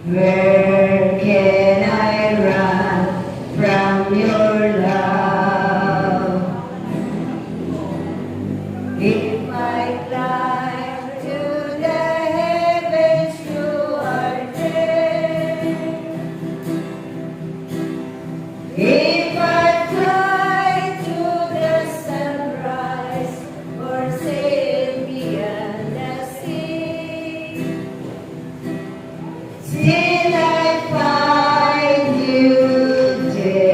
Where can I run from your love? If I climb to the heavens, you are there. If I fly to the sunrise or sail beyond the sea, till I find you there,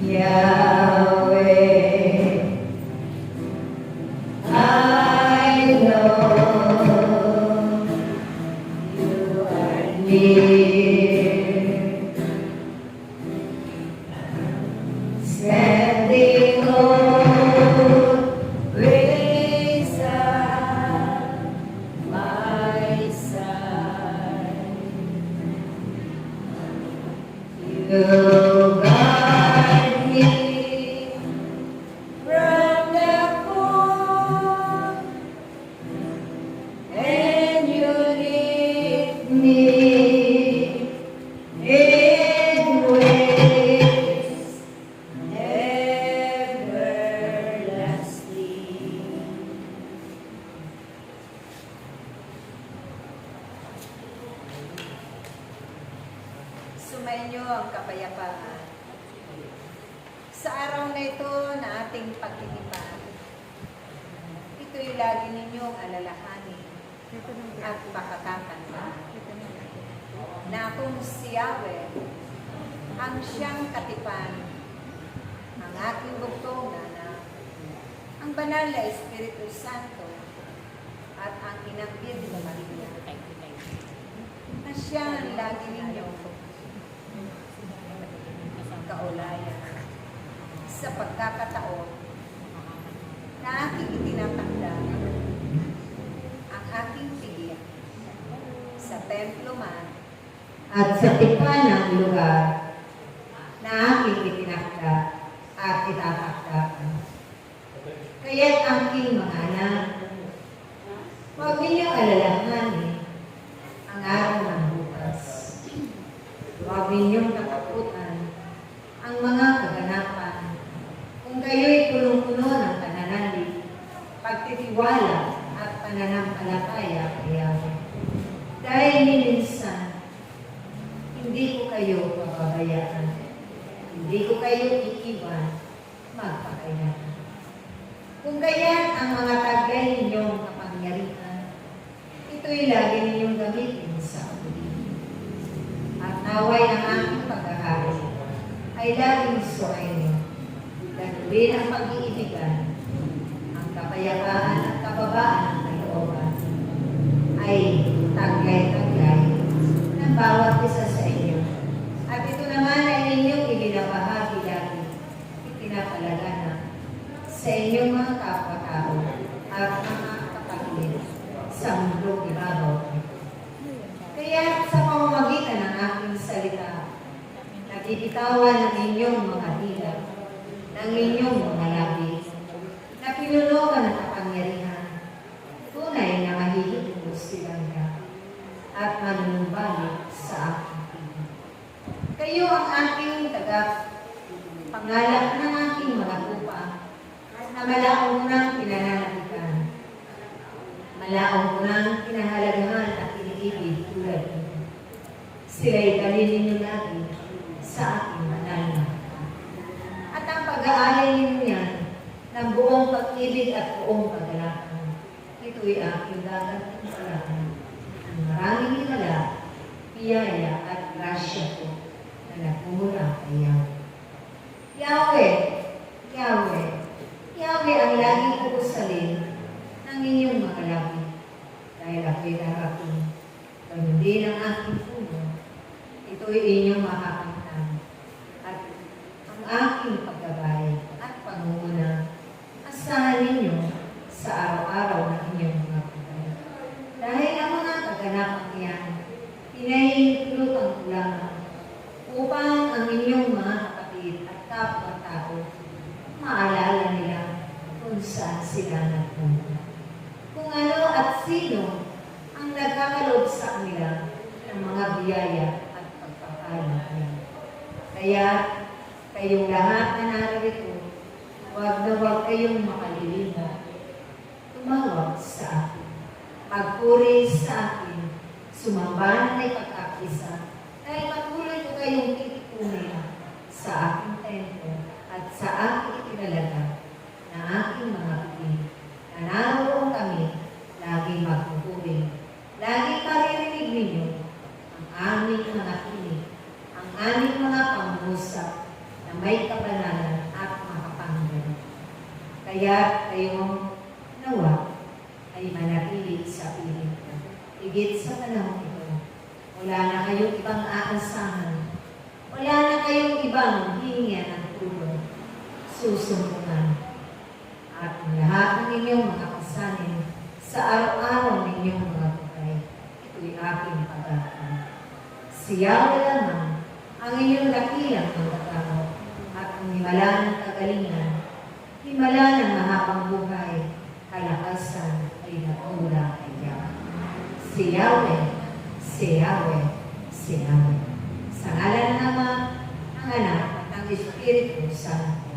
Yahweh, I know you are near, standing always at my side. You guide me from the cold, and you lead me in ways everlasting. Sumainyo ang kapayapaan. Sa araw na ito na ating pagtitipan, ito'y lagi ninyong alalahanin at pakakatanda na kung si Yahweh ang siyang katipan, ang aking bugtong na ang banal na Espiritu Santo at ang Inang Birhen Maria, na siya ang lagi ninyong kaulayan sa pagkakataon na aking itinatanda ang aking tigiyan sa templo man At sa tipan ng lugar Huwag ninyong katakutan ang mga kaganapan. Kung kayo'y punong-puno ng pananalig, pagtitiwala at pananampalataya kay Yahweh. Dahil minsan, hindi ko kayo pababayaan. Hindi ko kayo iiwan magpakailanman. Kung kaya't ang mga taglay ninyong kapangyarihan, ito'y lagi ninyong gamitin sa pag-ibig. At naway ang aking paghahari ay laging suwayin. Gagawin ang pag-iibigan, ang kapayapaan at kababaan ng kalooban ay taglay-taglay ng bawat isa sa inyo. At ito naman ay inyong ibinabahagi lagi, ipinapalaganap sa inyong mga kapwa-tao at mga kapatid sa mundong ibabaw. Kaya sa pamamagitan ng aking salita, nabibitawan ng inyong mga dila, ng inyong mga labi, na pinunukan ng kapangyarihan, tunay na mahihigit silang at manunumbalik sa aking piling. Kayo ang aking pangalak ng aking mga tupa, na malaong ko nang pinananabikan. Malaong ko nang pinahalagahan at iniibig tulad nito. Sila'y dalhin ninyo lagi sa aking banal na mata. At ang pag-aalay ninyo yan ng buong pag-ibig at buong pagalakan, ito'y aking gagantimpalaan ng maraming himala, biyaya at grasya ko na nagmumula kay Yahweh. Yahweh, Yahweh, Yahweh ang laging pupusalin ng inyong mga labi. Dahil ako'y darating, ganun din ang aking puno. Ito'y inyong makakamtan. At ang aking paggabay at pangunguna, asahan ninyo sa araw-araw ng inyong mga buhay. Dahil ang mga kaganapang yan, pinahihintulutan ko lamang upang ang inyong mga kapatid at kapwa-tao maalala nila kung saan sila nagpunta. Kung ano at sino ang nagkakaloob sa kanila ng mga biyaya at pagpapala nila. Kaya kayong lahat na narito, huwag na huwag kayong makalilimot. Tumawag sa akin. Magpuri sa akin. Sumamba na may pagkakisa. Dahil patuloy ko kayong titipunin sa aking templo at sa aking itinalaga na aking mga piling. Na naroon kami, laging magpupuri. Laging maririnig ninyo ang aming mga tinig, ang aming mga pangusap na may kabanalan at makapanggan. Kaya kayong nawa ay manatili sa piling. Higit sa panahon ito, wala na kayong ibang aasahan. Wala na kayong ibang hihingan ng tulong. Susumbungan. At ang lahat ng inyong mga kasanin sa araw-araw ng inyong mga buhay, ito'y aking pag-aakon. Si Yahweh lamang ang inyong dakilang pagkakamo at ang himala ng kagalingan, himala ng mahabang buhay, kalakasan ay nagmula kay Yahweh. Si Yahweh, si Yahweh, si Yahweh. Sa ngalan ng Ama, ng Anak, at ng Espiritu Santo.